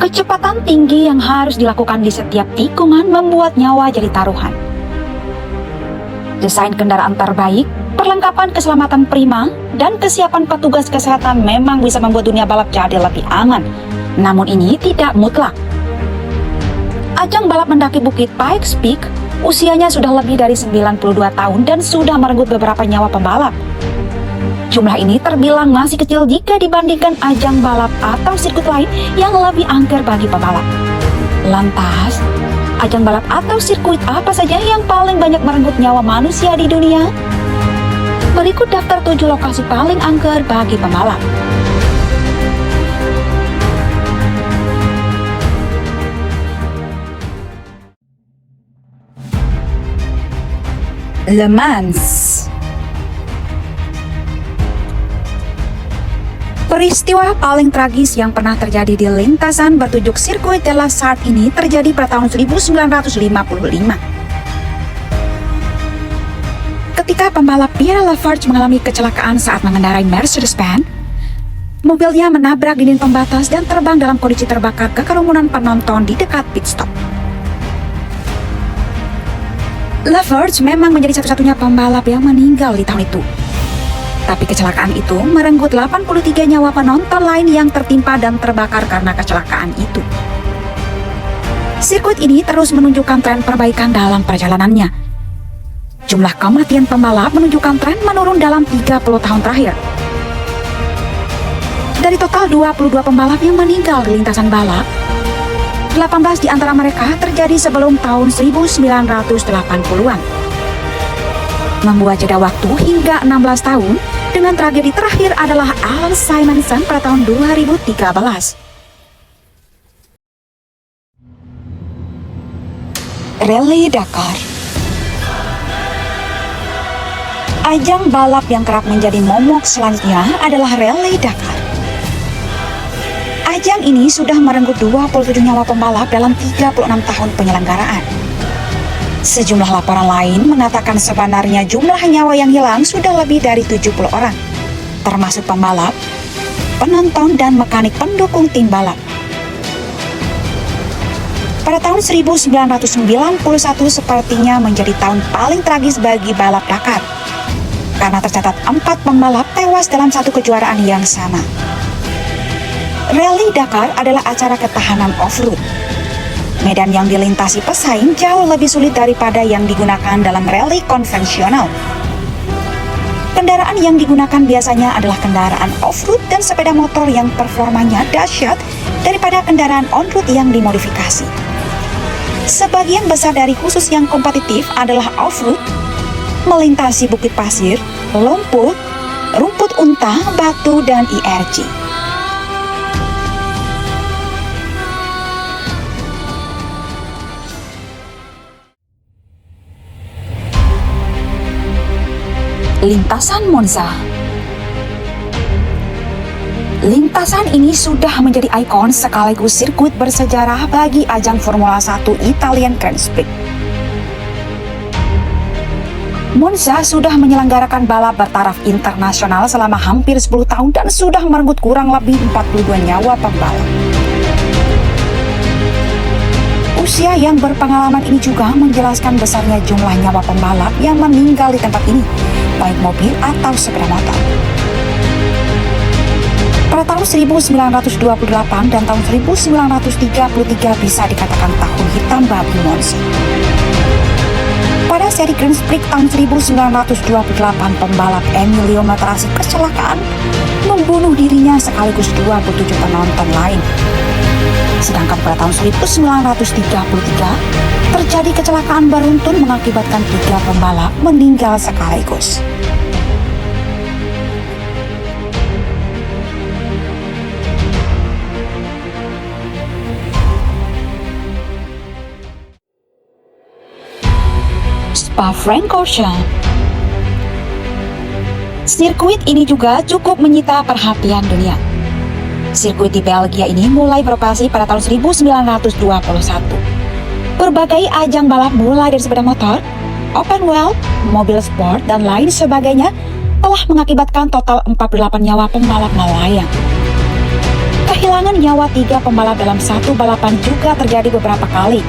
Kecepatan tinggi yang harus dilakukan di setiap tikungan membuat nyawa jadi taruhan. Desain kendaraan terbaik, perlengkapan keselamatan prima, dan kesiapan petugas kesehatan memang bisa membuat dunia balap jadi lebih aman. Namun ini tidak mutlak. Ajang balap mendaki Bukit Pikes Peak usianya sudah lebih dari 92 tahun dan sudah merenggut beberapa nyawa pembalap. Jumlah ini terbilang masih kecil jika dibandingkan ajang balap atau sirkuit lain yang lebih angker bagi pembalap. Lantas, ajang balap atau sirkuit apa saja yang paling banyak merenggut nyawa manusia di dunia? Berikut daftar 7 lokasi paling angker bagi pembalap. Le Mans. Peristiwa paling tragis yang pernah terjadi di lintasan bertujuk Circuit de la Sarthe ini terjadi pada tahun 1955. Ketika pembalap Pierre Lafarge mengalami kecelakaan saat mengendarai Mercedes-Benz, mobilnya menabrak dinding pembatas dan terbang dalam kondisi terbakar ke kerumunan penonton di dekat pit stop. Lafarge memang menjadi satu-satunya pembalap yang meninggal di tahun itu. Tapi kecelakaan itu merenggut 83 nyawa penonton lain yang tertimpa dan terbakar karena kecelakaan itu. Sirkuit ini terus menunjukkan tren perbaikan dalam perjalanannya. Jumlah kematian pembalap menunjukkan tren menurun dalam 30 tahun terakhir. Dari total 22 pembalap yang meninggal di lintasan balap, 18 di antara mereka terjadi sebelum tahun 1980-an. Membuat jeda waktu hingga 16 tahun, dengan tragedi terakhir adalah Allan Simonsen pada tahun 2013. Rally Dakar. Ajang balap yang kerap menjadi momok selanjutnya adalah Rally Dakar. Ajang ini sudah merenggut 27 nyawa pembalap dalam 36 tahun penyelenggaraan. Sejumlah laporan lain mengatakan sebenarnya jumlah nyawa yang hilang sudah lebih dari 70 orang, termasuk pembalap, penonton, dan mekanik pendukung tim balap. Pada tahun 1991 sepertinya menjadi tahun paling tragis bagi balap Dakar, karena tercatat 4 pembalap tewas dalam satu kejuaraan yang sama. Rally Dakar adalah acara ketahanan off-road. Medan yang dilintasi pesaing jauh lebih sulit daripada yang digunakan dalam rally konvensional. Kendaraan yang digunakan biasanya adalah kendaraan off-road dan sepeda motor yang performanya dahsyat daripada kendaraan on-road yang dimodifikasi. Sebagian besar dari khusus yang kompetitif adalah off-road, melintasi bukit pasir, lumpur, rumput unta, batu, dan IRC. Lintasan Monza. Lintasan ini sudah menjadi ikon sekaligus sirkuit bersejarah bagi ajang Formula 1 Italian Grand Prix. Monza sudah menyelenggarakan balap bertaraf internasional selama hampir 10 tahun dan sudah merenggut kurang lebih 42 nyawa pembalap. Usia yang berpengalaman ini juga menjelaskan besarnya jumlah nyawa pembalap yang meninggal di tempat ini, baik mobil atau sepeda motor. Pada tahun 1928 dan tahun 1933 bisa dikatakan tahun hitam bagi Monza. Pada seri Grand Prix tahun 1928, pembalap Emilio Materassi kecelakaan membunuh dirinya sekaligus 27 penonton lain. Sedangkan pada tahun 1933 terjadi kecelakaan beruntun mengakibatkan 3 pembalap meninggal sekaligus. Spa-Francorchamps. Sirkuit ini juga cukup menyita perhatian dunia. Sirkuit di Belgia ini mulai beroperasi pada tahun 1921. Berbagai ajang balap mulai dari sepeda motor, open wheel, mobil sport, dan lain sebagainya telah mengakibatkan total 48 nyawa pembalap melayang. Kehilangan Kehilangan nyawa 3 pembalap dalam satu balapan juga terjadi beberapa kali.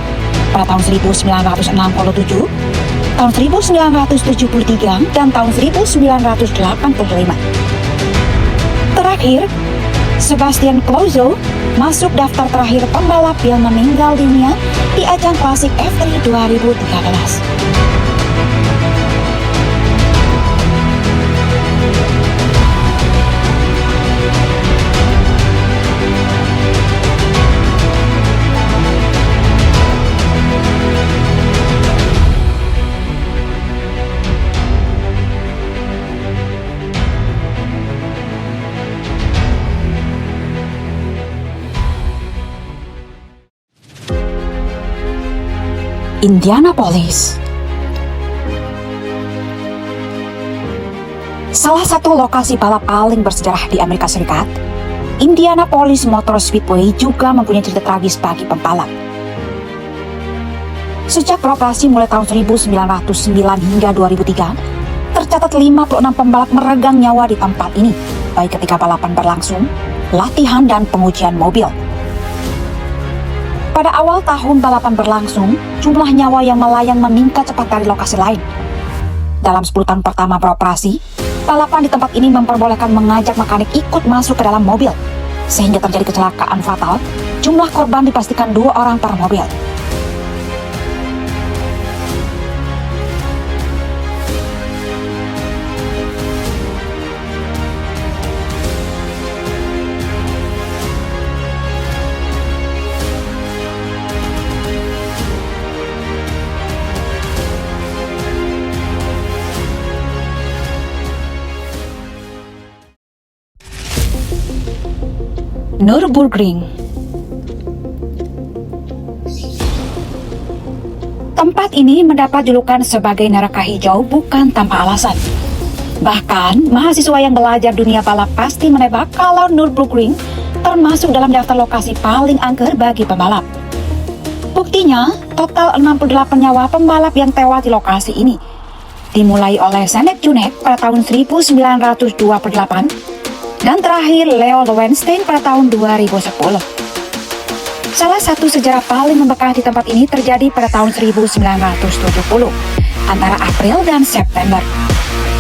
Pada tahun 1967, tahun 1973, dan tahun 1985. Terakhir, Sebastian Clouseau masuk daftar terakhir pembalap yang meninggal dunia di ajang klasik F3 2013. Indianapolis. Salah satu lokasi balap paling bersejarah di Amerika Serikat, Indianapolis Motor Speedway juga mempunyai cerita tragis bagi pembalap. Sejak beroperasi mulai tahun 1909 hingga 2003, tercatat 56 pembalap meregang nyawa di tempat ini, baik ketika balapan berlangsung, latihan, dan pengujian mobil. Pada awal tahun balapan berlangsung, jumlah nyawa yang melayang meningkat cepat dari lokasi lain. Dalam 10 tahun pertama beroperasi, balapan di tempat ini memperbolehkan mengajak mekanik ikut masuk ke dalam mobil, sehingga terjadi kecelakaan fatal. Jumlah korban dipastikan 2 orang per mobil. Nürburgring. Tempat ini mendapat julukan sebagai neraka hijau bukan tanpa alasan. Bahkan, mahasiswa yang belajar dunia balap pasti menebak kalau Nürburgring termasuk dalam daftar lokasi paling angker bagi pembalap. Buktinya, total 68 nyawa pembalap yang tewas di lokasi ini. Dimulai oleh Zdeněk Junek pada tahun 1928, dan terakhir Leo Lowenstein pada tahun 2010. Salah satu sejarah paling membekas di tempat ini terjadi pada tahun 1970, antara April dan September.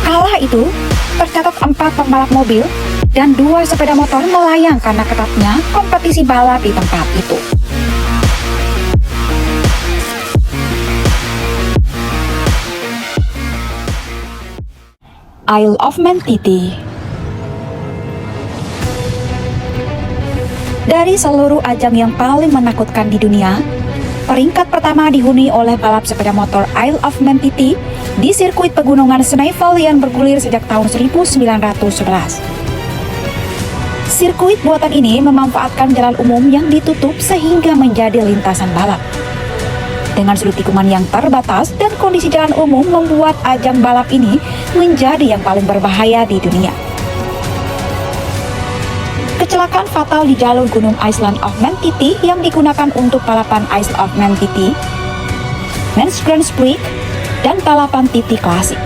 Kala itu, tercatat 4 pembalap mobil dan 2 sepeda motor melayang karena ketatnya kompetisi balap di tempat itu. Isle of Man Titty. Dari seluruh ajang yang paling menakutkan di dunia, peringkat pertama dihuni oleh balap sepeda motor Isle of Man Titty di sirkuit pegunungan Snaefell yang bergulir sejak tahun 1911. Sirkuit buatan ini memanfaatkan jalan umum yang ditutup sehingga menjadi lintasan balap. Dengan sudut tikungan yang terbatas dan kondisi jalan umum membuat ajang balap ini menjadi yang paling berbahaya di dunia. Kecelakaan fatal di jalur gunung Island of Man Titty yang digunakan untuk balapan Isle of Man Titty, Men's Grand Prix, dan balapan Titty Klasik.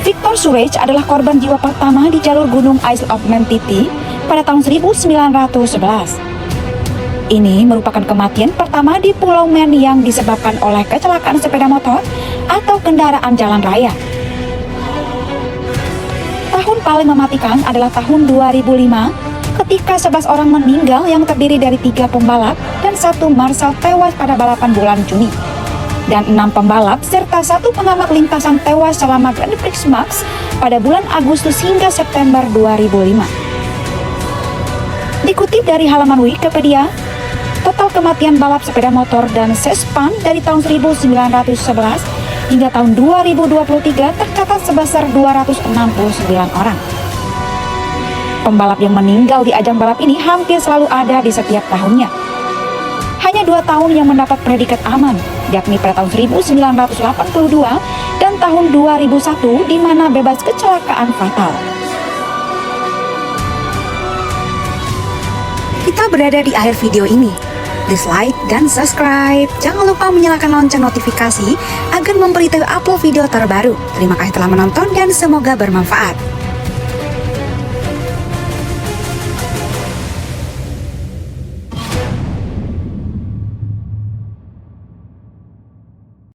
Victor Surage adalah korban jiwa pertama di jalur gunung Isle of Man Titty pada tahun 1911. Ini merupakan kematian pertama di Pulau Man yang disebabkan oleh kecelakaan sepeda motor atau kendaraan jalan raya. Tahun paling mematikan adalah tahun 2005 ketika 11 orang meninggal yang terdiri dari 3 pembalap dan 1 marshal tewas pada balapan bulan Juni. Dan 6 pembalap serta 1 pengamat lintasan tewas selama Grand Prix Max pada bulan Agustus hingga September 2005. Dikutip dari halaman Wikipedia, total kematian balap sepeda motor dan sespan dari tahun 1911 hingga tahun 2023 tercatat sebesar 269 orang. Pembalap yang meninggal di ajang balap ini hampir selalu ada di setiap tahunnya. Hanya 2 tahun yang mendapat predikat aman, yakni pada tahun 1982 dan tahun 2001 di mana bebas kecelakaan fatal. Kita berada di akhir video ini. Please like dan subscribe. Jangan lupa menyalakan lonceng notifikasi agar memberitahu upload video terbaru. Terima kasih telah menonton dan semoga bermanfaat.